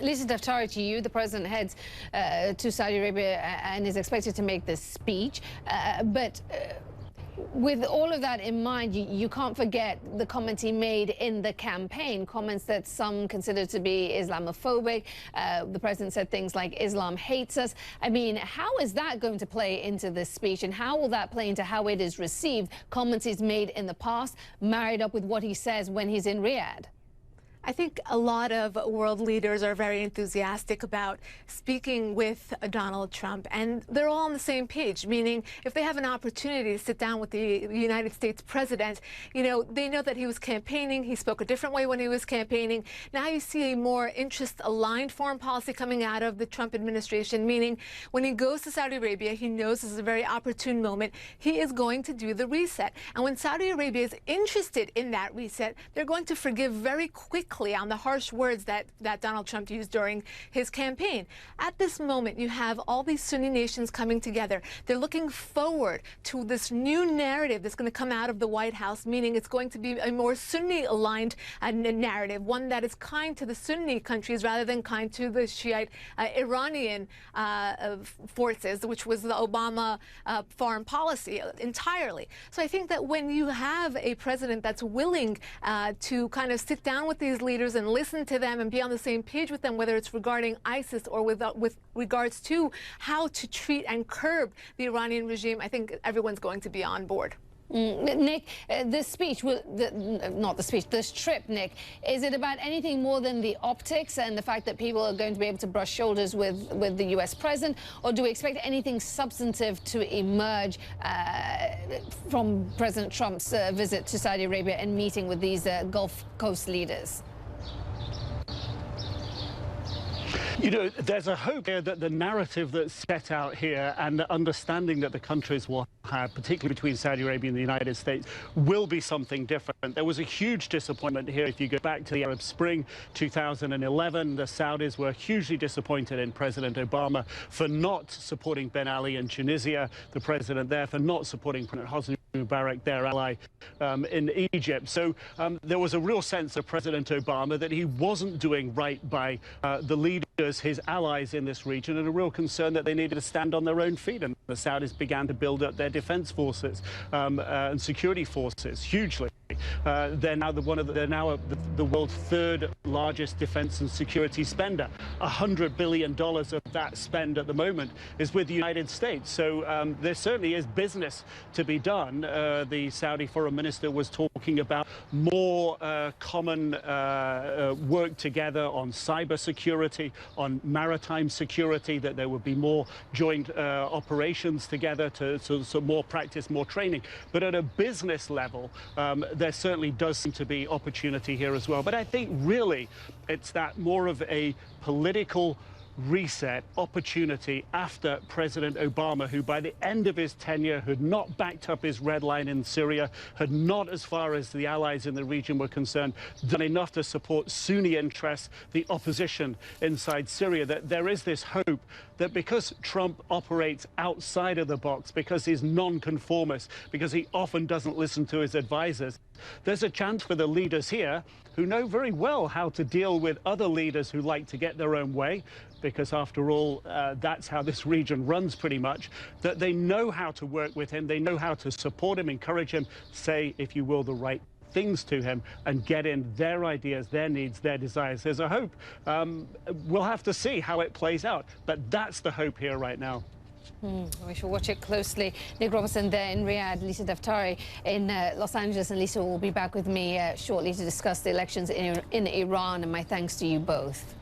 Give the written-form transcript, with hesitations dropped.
Lisa Daftari, to you. The president heads to Saudi Arabia and is expected to make this speech. But with all of that in mind, you can't forget the comments he made in the campaign, comments that some consider to be Islamophobic. The president said things like Islam hates us. I mean, how is that going to play into this speech, and how will that play into how it is received? Comments he's made in the past, married up with what he says when he's in Riyadh. I think a lot of world leaders are very enthusiastic about speaking with Donald Trump, and they're all on the same page, meaning if they have an opportunity to sit down with the United States president, they know that he was campaigning. He spoke a different way when he was campaigning. Now you see a more interest-aligned foreign policy coming out of the Trump administration, meaning when he goes to Saudi Arabia, he knows this is a very opportune moment. He is going to do the reset. And when Saudi Arabia is interested in that reset, they're going to forgive very quickly on the harsh words that Donald Trump used during his campaign. At this moment, you have all these Sunni nations coming together. They're looking forward to this new narrative that's going to come out of the White House, meaning it's going to be a more Sunni-aligned narrative, one that is kind to the Sunni countries rather than kind to the Shiite Iranian forces, which was the Obama foreign policy entirely. So I think that when you have a president that's willing to kind of sit down with these leaders and listen to them and be on the same page with them, whether it's regarding ISIS or with regards to how to treat and curb the Iranian regime, I think everyone's going to be on board. Nick, this trip, Nick, is it about anything more than the optics and the fact that people are going to be able to brush shoulders with the U.S. president, or do we expect anything substantive to emerge from President Trump's visit to Saudi Arabia and meeting with these Gulf Coast leaders? There's a hope here that the narrative that's set out here and the understanding that the countries will have, particularly between Saudi Arabia and the United States, will be something different. There was a huge disappointment here. If you go back to the Arab Spring 2011, the Saudis were hugely disappointed in President Obama for not supporting Ben Ali in Tunisia, the president there, for not supporting President Hosni Mubarak, their ally in Egypt. So there was a real sense of President Obama that he wasn't doing right by the leaders, his allies in this region, and a real concern that they needed to stand on their own feet. And the Saudis began to build up their defense forces and security forces hugely. They're now the world's third largest defense and security spender. $100 billion of that spend at the moment is with the United States. So there certainly is business to be done. The Saudi foreign minister was talking about more common work together on cyber security, on maritime security, that there would be more joint operations together to more practice, more training. But at a business level, there certainly does seem to be opportunity here as well. But I think really it's that more of a political reset opportunity after President Obama, who by the end of his tenure had not backed up his red line in Syria, had not, as far as the allies in the region were concerned, done enough to support Sunni interests, the opposition inside Syria. That there is this hope that because Trump operates outside of the box, because he's non-conformist, because he often doesn't listen to his advisors, there's a chance for the leaders here who know very well how to deal with other leaders who like to get their own way, because after all, that's how this region runs pretty much, that they know how to work with him, they know how to support him, encourage him, say, if you will, the right things to him, and get in their ideas, their needs, their desires. There's a hope. We'll have to see how it plays out, but that's the hope here right now. We shall watch it closely. Nick Robertson there in Riyadh, Lisa Daftari in Los Angeles, and Lisa will be back with me shortly to discuss the elections in Iran, and my thanks to you both.